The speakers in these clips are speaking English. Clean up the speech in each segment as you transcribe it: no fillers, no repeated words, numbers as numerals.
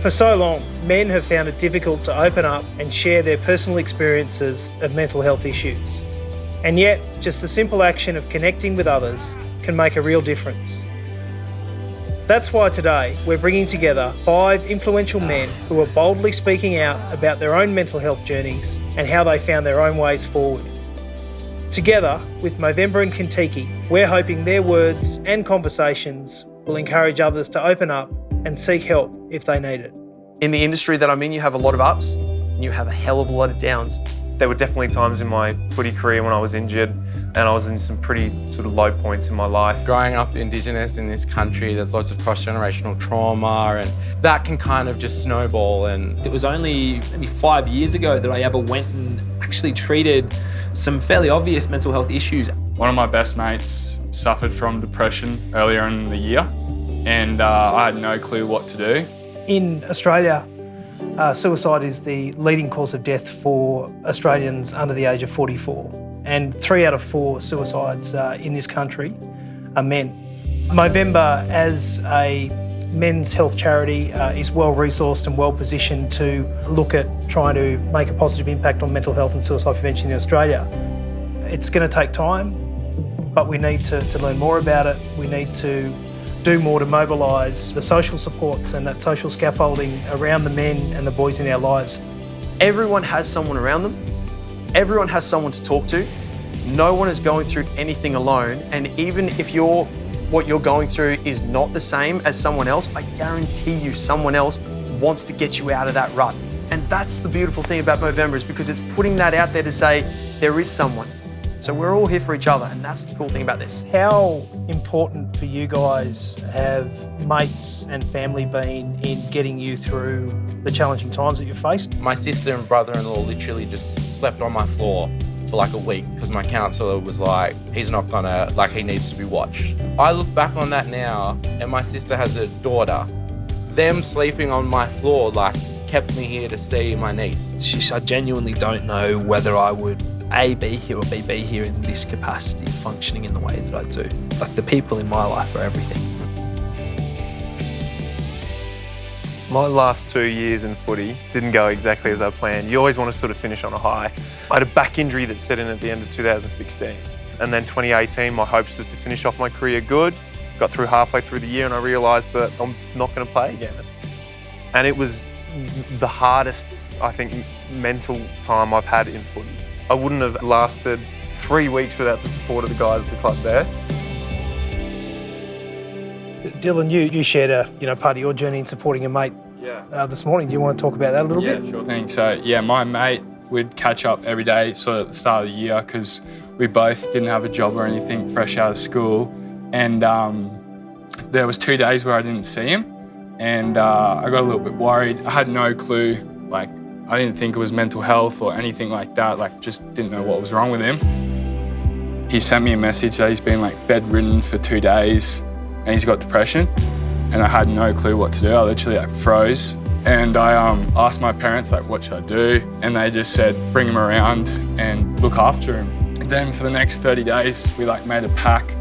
For so long, men have found it difficult to open up and share their personal experiences of mental health issues. And yet, just the simple action of connecting with others can make a real difference. That's why today we're bringing together 5 influential men who are boldly speaking out about their own mental health journeys and how they found their own ways forward. Together with Movember and Contiki, we're hoping their words and conversations will encourage others to open up and seek help if they need it. In the industry that I'm in, you have a lot of ups and you have a hell of a lot of downs. There were definitely times in my footy career when I was injured and I was in some pretty sort of low points in my life. Growing up Indigenous in this country, there's lots of cross-generational trauma and that can kind of just snowball. And it was only maybe 5 years ago that I ever went and actually treated some fairly obvious mental health issues. One of my best mates suffered from depression earlier in the year and I had no clue what to do. In Australia, suicide is the leading cause of death for Australians under the age of 44. And 3 out of 4 suicides in this country are men. Movember, as a men's health charity, is well resourced and well positioned to look at trying to make a positive impact on mental health and suicide prevention in Australia. It's going to take time, but we need to learn more about it. We need to do more to mobilise the social supports and that social scaffolding around the men and the boys in our lives. Everyone has someone around them. Everyone has someone to talk to. No one is going through anything alone. And even if what you're going through is not the same as someone else, I guarantee you someone else wants to get you out of that rut. And that's the beautiful thing about Movember, is because it's putting that out there to say there is someone. So we're all here for each other, and that's the cool thing about this. How important for you guys have mates and family been in getting you through the challenging times that you've faced? my sister and brother-in-law literally just slept on my floor for like a week because my counsellor was like, he's not gonna, like he needs to be watched. I look back on that now and my sister has a daughter. Them sleeping on my floor like kept me here to see my niece. It's just, I genuinely don't know whether I would A, be here or B, be here in this capacity, functioning in the way that I do. Like, the people in my life are everything. My last 2 years in footy didn't go exactly as I planned. You always want to sort of finish on a high. I had a back injury that set in at the end of 2016. And then 2018, my hopes was to finish off my career good. Got through halfway through the year and I realised that I'm not going to play again. And it was the hardest, I think, mental time I've had in footy. I wouldn't have lasted 3 weeks without the support of the guys at the club there. Dylan, you shared part of your journey in supporting a mate this morning. Do you want to talk about that a little bit? Yeah, sure thing. So yeah, my mate would catch up every day sort of at the start of the year because we both didn't have a job or anything, fresh out of school. And there was 2 days where I didn't see him and I got a little bit worried. I had no clue, like I didn't think it was mental health or anything like that, like just didn't know what was wrong with him. He sent me a message that he's been like bedridden for 2 days and he's got depression and I had no clue what to do. I literally like froze and I asked my parents like what should I do, and they just said bring him around and look after him. And then for the next 30 days we like made a pack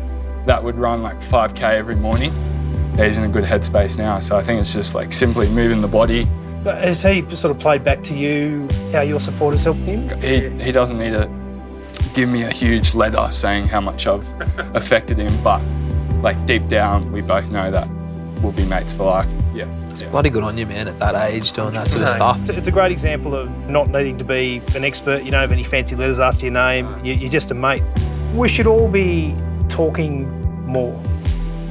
that would run like 5K every morning. Yeah, he's in a good headspace now, so I think it's just like simply moving the body. But has he sort of played back to you how your support has helped him? He doesn't need to give me a huge letter saying how much I've affected him, but like deep down we both know that we'll be mates for life. Yeah. It's bloody good on you, man, at that age, doing that sort of stuff. It's a great example of not needing to be an expert. You don't have any fancy letters after your name. You're just a mate. We should all be talking more.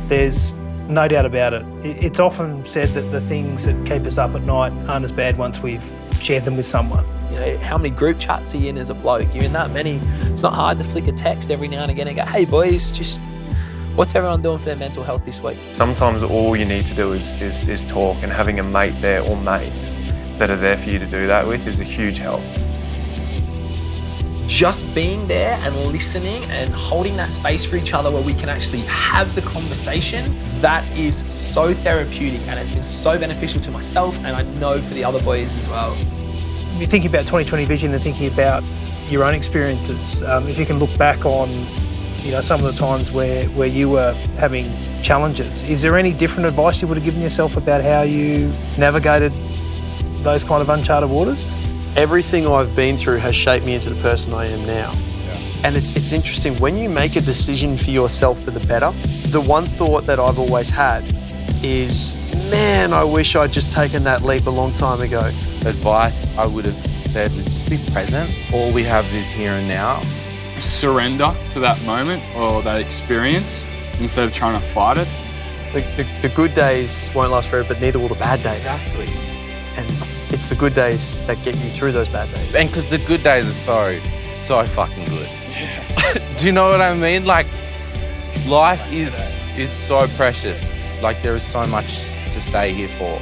There's no doubt about it. It's often said that the things that keep us up at night aren't as bad once we've shared them with someone. You know, how many group chats are you in as a bloke? You're in that many. It's not hard to flick a text every now and again and go, hey boys, just what's everyone doing for their mental health this week? Sometimes all you need to do is talk, and having a mate there or mates that are there for you to do that with is a huge help. Just being there and listening and holding that space for each other where we can actually have the conversation, that is so therapeutic and it's been so beneficial to myself and I know for the other boys as well. You're thinking about 2020 vision and thinking about your own experiences. If you can look back on some of the times where you were having challenges. Is there any different advice you would have given yourself about how you navigated those kind of uncharted waters? Everything I've been through has shaped me into the person I am now. And it's interesting, when you make a decision for yourself for the better, the one thought that I've always had is, man, I wish I'd just taken that leap a long time ago. Advice I would have said was just be present. All we have is here and now. Surrender to that moment or that experience instead of trying to fight it. The good days won't last forever, but neither will the bad days. Exactly. And it's the good days that get you through those bad days. And because the good days are so fucking good. Do you know what I mean? Like, life is so precious. Like, there is so much to stay here for.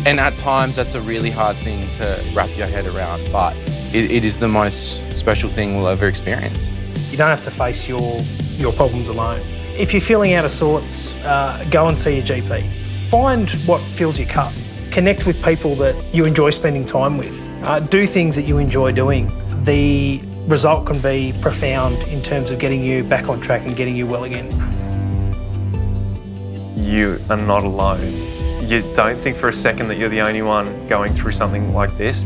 And at times, that's a really hard thing to wrap your head around, but it is the most special thing we'll ever experience. You don't have to face your problems alone. If you're feeling out of sorts, go and see your GP. Find what fills your cup. Connect with people that you enjoy spending time with. Do things that you enjoy doing. The result can be profound in terms of getting you back on track and getting you well again. You are not alone. You don't think for a second that you're the only one going through something like this.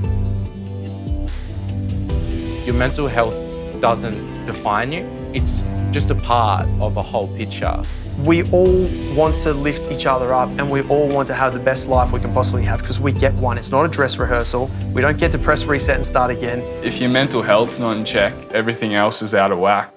Your mental health doesn't define you. It's just a part of a whole picture. We all want to lift each other up, and we all want to have the best life we can possibly have, because we get one. It's not a dress rehearsal. We don't get to press reset and start again. If your mental health's not in check, everything else is out of whack.